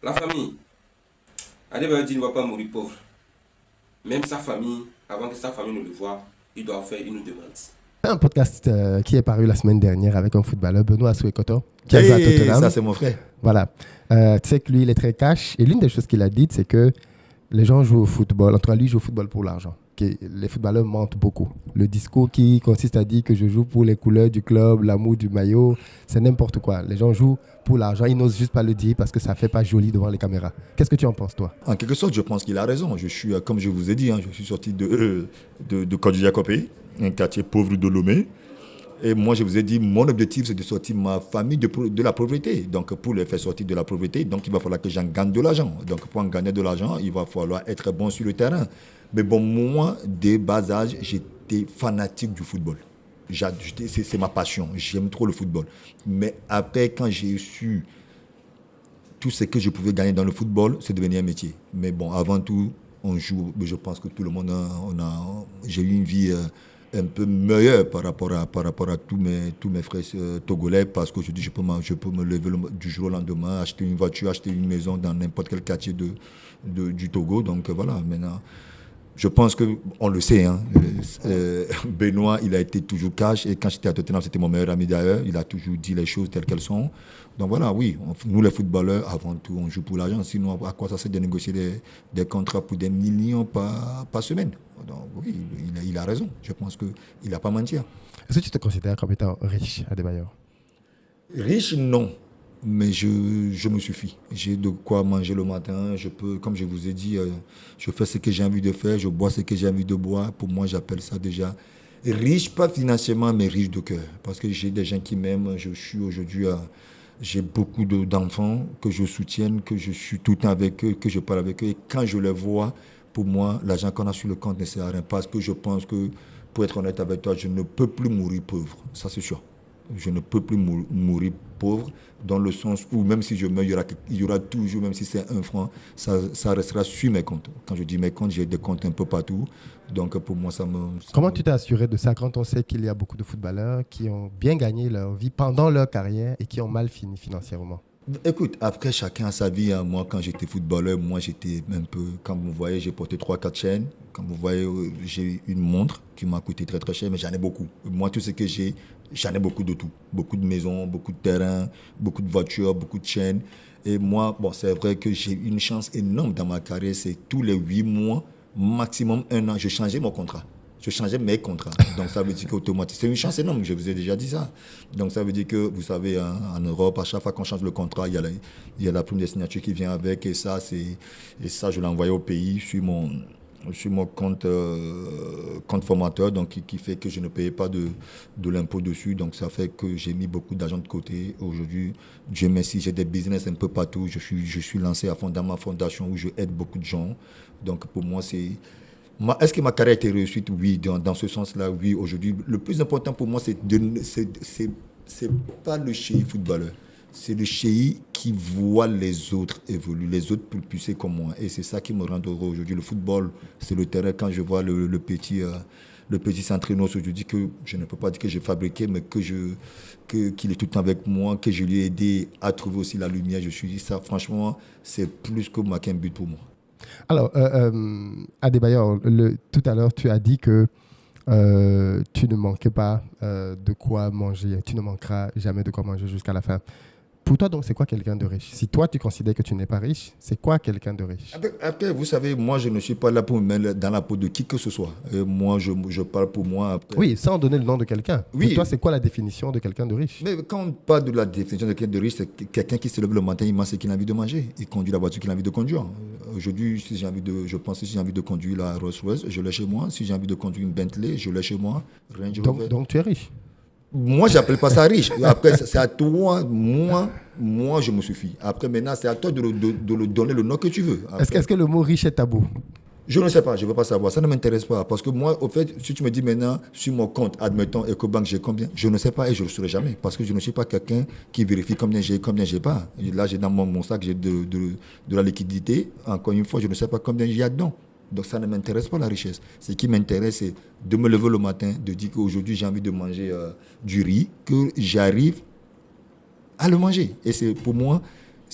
La famille. Adebayo dit ne va pas mourir pauvre. Même sa famille, avant que sa famille ne le voie, il doit faire une demande. Un podcast qui est paru la semaine dernière avec un footballeur, Benoît Asouekoto, qui a joué à Tottenham. Ça, c'est mon frère. Voilà. Tu sais que lui, il est très cash. Et l'une des choses qu'il a dites, c'est que les gens jouent au football. En tout cas, lui, il joue au football pour l'argent. Les footballeurs mentent beaucoup. Le discours qui consiste à dire que je joue pour les couleurs du club, l'amour du maillot, c'est n'importe quoi. Les gens jouent pour l'argent. Ils n'osent juste pas le dire parce que ça ne fait pas joli devant les caméras. Qu'est-ce que tu en penses, toi? En quelque sorte, je pense qu'il a raison. Je suis, comme je vous ai dit, je suis sorti de Kodji-Jakopé, un quartier pauvre de Lomé. Et moi, je vous ai dit, mon objectif, c'est de sortir ma famille de la pauvreté. Donc, pour les faire sortir de la pauvreté, donc il va falloir que j'en gagne de l'argent. Donc, pour en gagner de l'argent, il va falloir être bon sur le terrain. Mais bon, moi, dès bas âge, j'étais fanatique du football. C'est ma passion. J'aime trop le football. Mais après, quand j'ai su tout ce que je pouvais gagner dans le football, c'est devenu un métier. Mais bon, avant tout, on joue. Je pense que tout le monde j'ai eu une vie un peu meilleure par rapport à tous mes frères togolais, parce qu'aujourd'hui, je peux me lever du jour au lendemain, acheter une voiture, acheter une maison dans n'importe quel quartier du Togo. Donc voilà, maintenant, je pense qu'on le sait. Benoît, il a été toujours cash. Et quand j'étais à Tottenham, c'était mon meilleur ami d'ailleurs. Il a toujours dit les choses telles qu'elles sont. Donc voilà, oui, nous les footballeurs, avant tout, on joue pour l'argent. Sinon, à quoi ça sert de négocier des contrats pour des millions par semaine? Donc oui, il a raison. Je pense qu'il n'a pas menti. Est-ce que tu te considères comme étant riche, Adebayor? Riche, non. Mais je me suffis. J'ai de quoi manger le matin. Je peux, comme je vous ai dit, je fais ce que j'ai envie de faire. Je bois ce que j'ai envie de boire. Pour moi, j'appelle ça déjà riche, pas financièrement, mais riche de cœur. Parce que j'ai des gens qui m'aiment. Je suis aujourd'hui j'ai beaucoup d'enfants que je soutienne, que je suis tout le temps avec eux, que je parle avec eux. Et quand je les vois, pour moi, l'argent qu'on a sur le compte ne sert à rien. Parce que je pense que, pour être honnête avec toi, je ne peux plus mourir pauvre. Ça, c'est sûr. Je ne peux plus mourir pauvre, dans le sens où même si je meurs, il y aura toujours, même si c'est 1 franc, ça restera sur mes comptes. Quand je dis mes comptes, j'ai des comptes un peu partout. Donc pour moi, Comment tu t'es assuré de ça quand on sait qu'il y a beaucoup de footballeurs qui ont bien gagné leur vie pendant leur carrière et qui ont mal fini financièrement? Écoute, après, chacun a sa vie. Moi, quand j'étais footballeur, moi, j'étais un peu... Comme vous voyez, j'ai porté 3-4 chaînes. Comme vous voyez, j'ai une montre qui m'a coûté très, très cher, mais j'en ai beaucoup. Moi, tout ce que j'ai, j'en ai beaucoup de tout. Beaucoup de maisons, beaucoup de terrains, beaucoup de voitures, beaucoup de chaînes. Et moi, bon, c'est vrai que j'ai une chance énorme dans ma carrière. C'est tous les 8 mois, maximum 1 an, je changeais mon contrat. Je changeais mes contrats. Donc, ça veut dire qu'automatiquement, c'est une chance énorme, je vous ai déjà dit ça. Donc, ça veut dire que, vous savez, en Europe, à chaque fois qu'on change le contrat, il y a la prime de signature qui vient avec. Et ça, je l'ai envoyé au pays sur mon compte formateur, donc qui fait que je ne payais pas de l'impôt dessus. Donc, ça fait que j'ai mis beaucoup d'argent de côté. Aujourd'hui, Dieu merci, j'ai des business un peu partout. Je suis lancé à fond dans ma fondation où je aide beaucoup de gens. Donc, pour moi, c'est... Est-ce que ma carrière a été réussite? Oui, dans ce sens-là, oui. Aujourd'hui, le plus important pour moi, c'est pas le chéri footballeur. C'est le chéri qui voit les autres évoluer, les autres pulser comme moi. Et c'est ça qui me rend heureux aujourd'hui. Le football, c'est le terrain. Quand je vois le petit Centrinos, je dis que je ne peux pas dire que j'ai fabriqué, mais qu'il est tout le temps avec moi, que je lui ai aidé à trouver aussi la lumière. Je suis dit ça, franchement, c'est plus que qu'un but pour moi. Alors, Adebayor, tout à l'heure, tu as dit que tu ne manquais pas de quoi manger. Tu ne manqueras jamais de quoi manger jusqu'à la fin. Pour toi, donc, c'est quoi quelqu'un de riche? Si toi, tu considères que tu n'es pas riche, c'est quoi quelqu'un de riche? Après, vous savez, moi, je ne suis pas là pour me mettre dans la peau de qui que ce soit. Moi, je parle pour moi. Après. Oui, sans donner le nom de quelqu'un. Oui. Pour toi, c'est quoi la définition de quelqu'un de riche? Mais quand on parle de la définition de quelqu'un de riche, c'est quelqu'un qui se lève le matin, il mange ce qu'il a envie de manger. Il conduit la voiture qu'il a envie de conduire. Aujourd'hui, si j'ai envie de conduire la Rolls-Royce, je l'ai chez moi. Si j'ai envie de conduire une Bentley, je l'ai chez moi. Donc, tu es riche? Moi, je n'appelle pas ça riche. Après, c'est à toi. Moi, je me suffis. Après, maintenant, c'est à toi de le donner le nom que tu veux. Après, est-ce que le mot riche est tabou? Je ne sais pas, je ne veux pas savoir. Ça ne m'intéresse pas. Parce que moi, au fait, si tu me dis maintenant, sur mon compte, admettons, EcoBank, j'ai combien? Je ne sais pas et je ne le saurai jamais. Parce que je ne suis pas quelqu'un qui vérifie combien j'ai pas. Et là, j'ai dans mon sac, j'ai de la liquidité. Encore une fois, je ne sais pas combien il y a dedans. Donc ça ne m'intéresse pas la richesse. Ce qui m'intéresse, c'est de me lever le matin, de dire qu'aujourd'hui j'ai envie de manger du riz, que j'arrive à le manger. Et pour moi,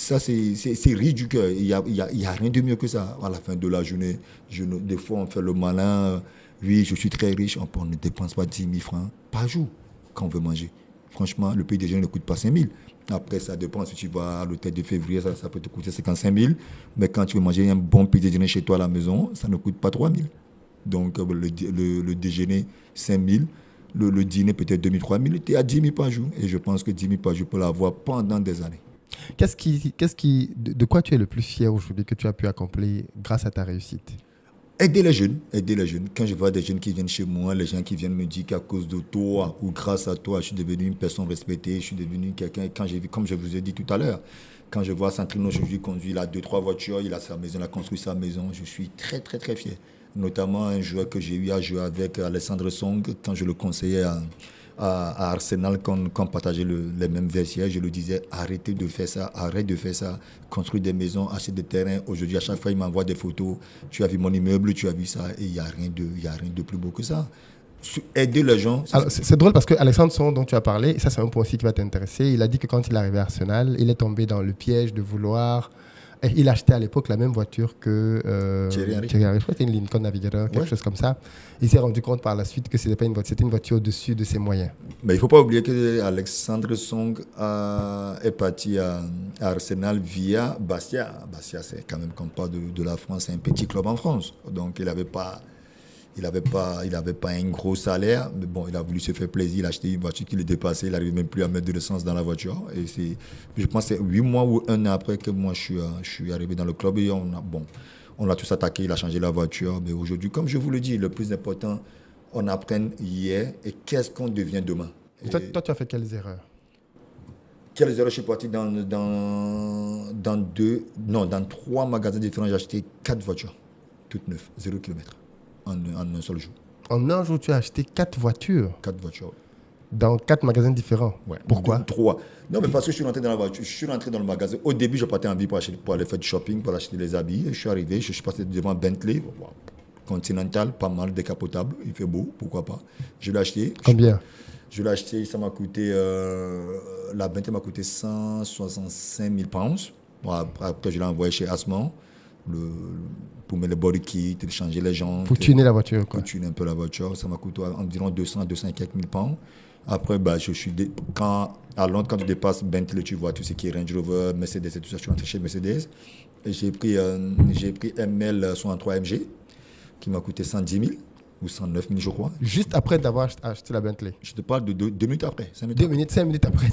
Ça, c'est riche du cœur. Il y a rien de mieux que ça. À la fin de la journée, des fois, on fait le malin. Oui, je suis très riche. On ne dépense pas 10 000 francs par jour quand on veut manger. Franchement, le petit déjeuner ne coûte pas 5 000. Après, ça dépend. Si tu vas à l'hôtel de février, ça peut te coûter 55 000. Mais quand tu veux manger un bon petit déjeuner chez toi à la maison, ça ne coûte pas 3 000. Donc, le déjeuner, 5 000. Le dîner, peut-être 2 000, 3 000. Tu es à 10 000 par jour. Et je pense que 10 000 par jour, tu peux l'avoir pendant des années. De quoi tu es le plus fier aujourd'hui que tu as pu accomplir grâce à ta réussite? Aider les jeunes, aider les jeunes. Quand je vois des jeunes qui viennent chez moi, les gens qui viennent me dire qu'à cause de toi ou grâce à toi, je suis devenu une personne respectée, je suis devenu quelqu'un, comme je vous ai dit tout à l'heure, quand je vois Sandrine aujourd'hui conduire, il a 2-3 voitures, il a sa maison, il a construit sa maison, je suis très très très fier. Notamment un joueur que j'ai eu à jouer avec, Alexandre Song, quand je le conseillais à Arsenal, quand on partageait les mêmes vestiaires, je lui disais arrêtez de faire ça, arrête de faire ça, construire des maisons, acheter des terrains. Aujourd'hui, à chaque fois, il m'envoie des photos. Tu as vu mon immeuble, tu as vu ça, et il n'y a rien de plus beau que ça. Aider les gens. C'est drôle parce que Alexandre Son, dont tu as parlé, ça c'est un point aussi qui va t'intéresser. Il a dit que quand il est arrivé à Arsenal, il est tombé dans le piège de vouloir. Il achetait à l'époque la même voiture que Thierry Henry. Je crois que c'était une Lincoln Navigator, quelque chose comme ça. Il s'est rendu compte par la suite que c'était une voiture au-dessus de ses moyens. Mais il ne faut pas oublier que Alexandre Song est parti à Arsenal via Bastia. Bastia, c'est quand même, quand on parle de la France, c'est un petit club en France. Donc il n'avait pas un gros salaire, mais bon, il a voulu se faire plaisir, il a acheté une voiture qui le dépassait, il n'arrivait même plus à mettre de l'essence dans la voiture. Et je pense que c'est 8 mois ou 1 an après que moi je suis arrivé dans le club et on l'a tous attaqué, il a changé la voiture. Mais aujourd'hui, comme je vous le dis, le plus important, on apprend hier et qu'est-ce qu'on devient demain. Et toi, tu as fait quelles erreurs? Quelles erreurs? Je suis parti dans 3 magasins différents, j'ai acheté 4 voitures, toutes neuves, 0 km. En un seul jour. En un jour, tu as acheté 4 voitures? 4 voitures. Dans 4 magasins différents? Ouais. Pourquoi? 3. Non, mais parce que je suis rentré dans la voiture. Je suis rentré dans le magasin. Au début, je partais en ville pour aller faire du shopping, pour acheter les habits. Je suis arrivé, je suis passé devant Bentley. Continental, pas mal, décapotable. Il fait beau, pourquoi pas. Je l'ai acheté. Combien? Je l'ai acheté, ça m'a coûté... la Bentley m'a coûté 165 000 pounds. Bon, après, je l'ai envoyé chez Asman. Pour mettre le body kit, changer les jantes. Pour tuner la voiture, quoi. Pour tuner un peu la voiture. Ça m'a coûté environ 200 et quelques mille pounds. Après, à Londres, quand tu dépasses Bentley, tu vois tout ce qui est Range Rover, Mercedes et tout ça. Je suis rentré chez Mercedes. Et j'ai pris ML 63 MG qui m'a coûté 110 000 ou 109 000, je crois. Juste après d'avoir acheté la Bentley? Je te parle de 2 minutes après. 5 minutes après.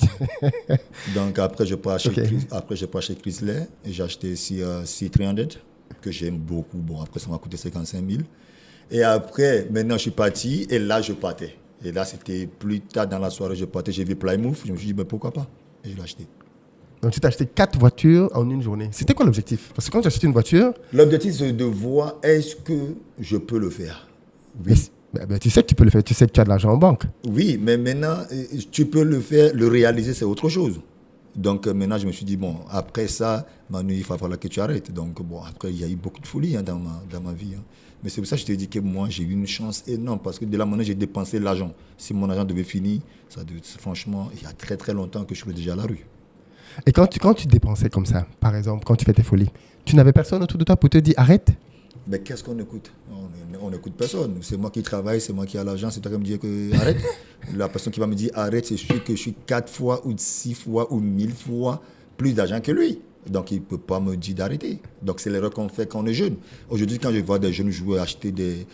Donc après, je pars chez Chrysler et j'ai acheté C300 que j'aime beaucoup. Bon, après, ça m'a coûté 55 000. Et après, maintenant, je suis parti et là, je partais. Et là, c'était plus tard dans la soirée, je partais, j'ai vu Plymouth. Je me suis dit, mais pourquoi pas? Et je l'ai acheté. Donc, tu t'as acheté 4 voitures en une journée. C'était quoi l'objectif? Parce que quand tu achètes une voiture... L'objectif, c'est de voir est-ce que je peux le faire. Oui. Mais tu sais que tu peux le faire, tu sais que tu as de l'argent en banque. Oui, mais maintenant, tu peux le faire, le réaliser, c'est autre chose. Donc maintenant, je me suis dit, bon, après ça, Manu, il va falloir que tu arrêtes. Donc bon, après, il y a eu beaucoup de folie dans ma vie. Mais c'est pour ça que je te dis que moi, j'ai eu une chance énorme parce que de la manière j'ai dépensé l'argent. Si mon argent devait finir, franchement, il y a très très longtemps que je suis déjà à la rue. Et quand tu dépensais comme ça, par exemple, quand tu fais tes folies, tu n'avais personne autour de toi pour te dire arrête? Mais qu'est-ce qu'on écoute? On n'écoute personne. C'est moi qui travaille, c'est moi qui ai l'argent, c'est toi qui me dis que arrête. La personne qui va me dire arrête, c'est sûr que je suis 4 fois ou 6 fois ou 1000 fois plus d'argent que lui. Donc il ne peut pas me dire d'arrêter. Donc c'est l'erreur qu'on fait quand on est jeune. Aujourd'hui, quand je vois des jeunes joueurs acheter des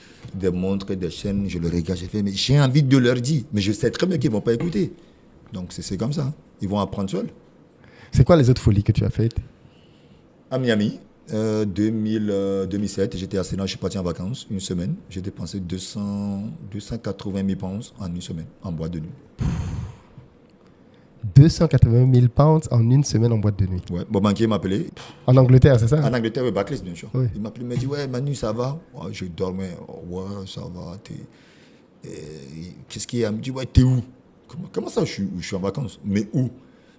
montres et des chaînes, je le regarde, mais j'ai envie de leur dire. Mais je sais très bien qu'ils ne vont pas écouter. Donc c'est comme ça. Ils vont apprendre seuls. C'est quoi les autres folies que tu as faites? À Miami. 2007, j'étais à Sénat, je suis parti en vacances une semaine. J'ai dépensé 280 000 pounds en une semaine, en boîte de nuit. 280 000 pounds en une semaine en boîte de nuit. Ouais, mon banquier m'a appelé. En Angleterre, c'est ça? En Angleterre, oui, Barclays, bien sûr. Oui. Il m'a appelé, il m'a dit, ouais, Manu, ça va? Ouais, je dormais. Ouais, ça va. Qu'est-ce qu'il y a? Il me dit, ouais, t'es où? Comment ça, je suis en vacances? Mais où?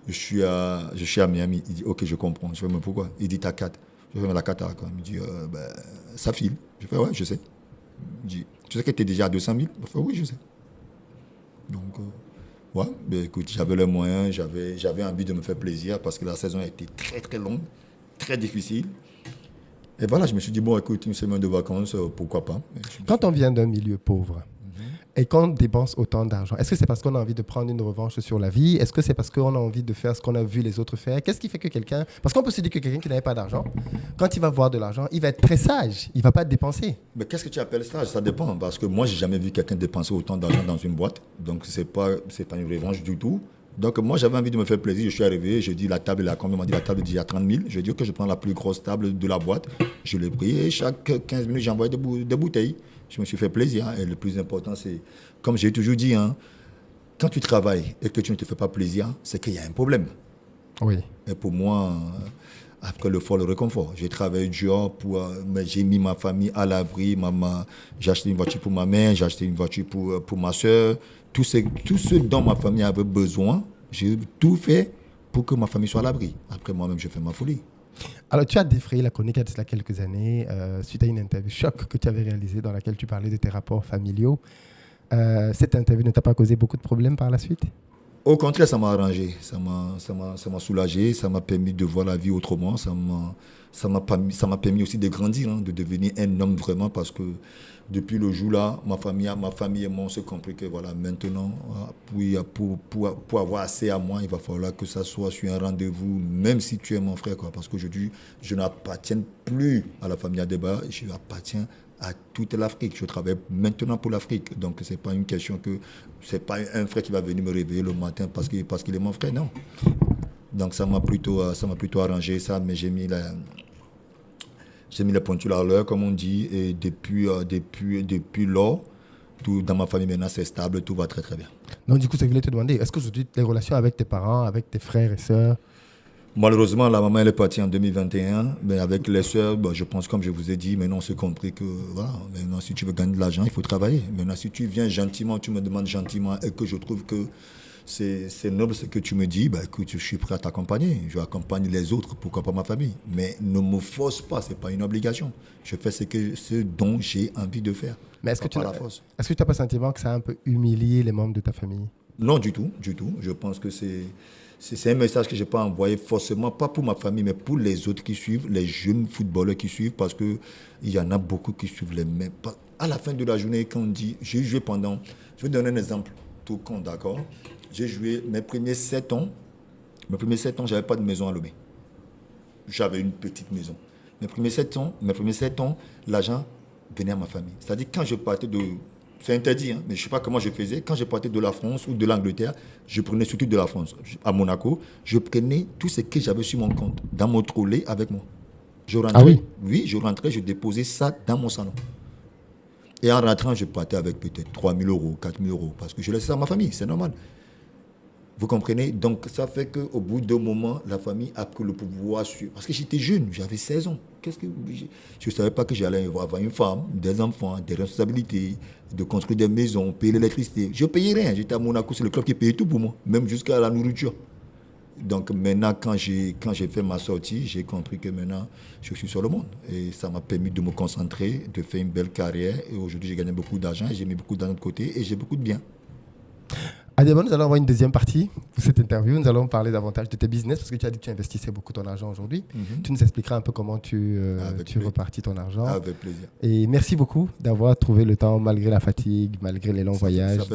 Je suis à Miami. Il dit, ok, je comprends. Je fais, mais pourquoi? Il dit, t'as 4. Je fais, mais la 4, quand il me dit, ça file. Je fais, ouais, je sais. Il me dit, tu sais que tu es déjà à 200 000? Je fais, oui, je sais. Donc, Ouais, ben, écoute, j'avais les moyens, j'avais envie de me faire plaisir parce que la saison a été très très longue, très difficile. Et voilà, je me suis dit, bon, écoute, une semaine de vacances, pourquoi pas. Quand on vient d'un milieu pauvre et qu'on dépense autant d'argent, est-ce que c'est parce qu'on a envie de prendre une revanche sur la vie? Est-ce que c'est parce qu'on a envie de faire ce qu'on a vu les autres faire? Qu'est-ce qui fait que quelqu'un... Parce qu'on peut se dire que quelqu'un qui n'avait pas d'argent, quand il va voir de l'argent, il va être très sage. Il ne va pas dépenser. Mais qu'est-ce que tu appelles ça? Ça dépend, parce que moi, j'ai jamais vu quelqu'un dépenser autant d'argent dans une boîte. Donc, c'est pas une revanche du tout. Donc, moi, j'avais envie de me faire plaisir. Je suis arrivé, je dis la table est à combien? On m'a dit la table est à 30 000. Je dis que je prends la plus grosse table de la boîte. Je l'ai pris et chaque 15 minutes, j'ai envoyé des bouteilles. Je me suis fait plaisir. Et le plus important, c'est, comme j'ai toujours dit, hein, quand tu travailles et que tu ne te fais pas plaisir, c'est qu'il y a un problème. Oui. Et pour moi, après le fort, le réconfort. J'ai travaillé dur, mais j'ai mis ma famille à l'abri. J'ai acheté une voiture pour ma mère, j'ai acheté une voiture pour ma soeur. Tout ce dont ma famille avait besoin, j'ai tout fait pour que ma famille soit à l'abri. Après, moi-même, je fais ma folie. Alors, tu as défrayé la chronique il y a de cela quelques années suite à une interview choc que tu avais réalisée dans laquelle tu parlais de tes rapports familiaux. Cette interview ne t'a pas causé beaucoup de problèmes par la suite? Au contraire, ça m'a arrangé, ça m'a soulagé, ça m'a permis de voir la vie autrement, ça m'a permis aussi de grandir, hein, de devenir un homme vraiment, parce que depuis le jour-là, ma famille et moi, on s'est compris que voilà, maintenant, pour avoir assez à moi, il va falloir que ça soit sur un rendez-vous, même si tu es mon frère, quoi, parce qu'aujourd'hui, je n'appartiens plus à la famille Adeba, je appartiens à toute l'Afrique. Je travaille maintenant pour l'Afrique. Donc, ce n'est pas une question que... Ce n'est pas un frère qui va venir me réveiller le matin parce qu'il est mon frère, non. Donc, ça m'a plutôt arrangé, ça, mais j'ai mis les pointures à l'heure, comme on dit, et depuis lors, tout dans ma famille maintenant, c'est stable, tout va très, très bien. Donc, du coup, je voulais te demander, est-ce qu'aujourd'hui, les relations avec tes parents, avec tes frères et sœurs... Malheureusement, la maman, elle est partie en 2021, mais avec les sœurs, je pense, comme je vous ai dit, maintenant, on s'est compris que, voilà, maintenant, si tu veux gagner de l'argent, il faut travailler. Maintenant, si tu viens gentiment, tu me demandes gentiment, et que je trouve que c'est noble ce que tu me dis, écoute, je suis prêt à t'accompagner. Je accompagne les autres, pourquoi pas ma famille. Mais ne me force pas, ce n'est pas une obligation. Je fais ce dont j'ai envie de faire. Mais est-ce que tu n'as pas le sentiment que ça a un peu humilié les membres de ta famille? Non, du tout, du tout. Je pense que c'est un message que je n'ai pas envoyé forcément, pas pour ma famille, mais pour les autres qui suivent, les jeunes footballeurs qui suivent, parce qu'il y en a beaucoup qui suivent les mêmes. À la fin de la journée, quand on dit, j'ai joué pendant, je vais donner un exemple tout con, d'accord? J'ai joué mes premiers 7 ans, je n'avais pas de maison à Lomé. J'avais une petite maison. Mes premiers 7 ans, l'argent venait à ma famille. C'est-à-dire, quand je partais de... C'est interdit, hein, mais je ne sais pas comment je faisais. Quand je partais de la France ou de l'Angleterre, je prenais surtout de la France. À Monaco, je prenais tout ce que j'avais sur mon compte, dans mon trolley avec moi. Je rentrais, ah oui? Oui, je rentrais, je déposais ça dans mon salon. Et en rentrant, je partais avec peut-être 3 000 euros, 4 000 euros, parce que je laissais ça à ma famille, c'est normal. Vous comprenez? Donc, ça fait qu'au bout d'un moment, la famille a pris le pouvoir sur... Parce que j'étais jeune, j'avais 16 ans. Je ne savais pas que j'allais avoir une femme, des enfants, des responsabilités, de construire des maisons, payer l'électricité. Je ne payais rien. J'étais à Monaco, c'est le club qui payait tout pour moi, même jusqu'à la nourriture. Donc, maintenant, quand j'ai fait ma sortie, j'ai compris que maintenant, je suis sur le monde. Et ça m'a permis de me concentrer, de faire une belle carrière. Et aujourd'hui, j'ai gagné beaucoup d'argent, j'ai mis beaucoup d'argent de côté et j'ai beaucoup de biens. Adeba, nous allons avoir une deuxième partie pour cette interview. Nous allons parler davantage de tes business parce que tu as dit que tu investissais beaucoup ton argent aujourd'hui. Tu nous expliqueras un peu comment tu repartis ton argent. Avec plaisir. Et merci beaucoup d'avoir trouvé le temps malgré la fatigue, malgré les longs voyages.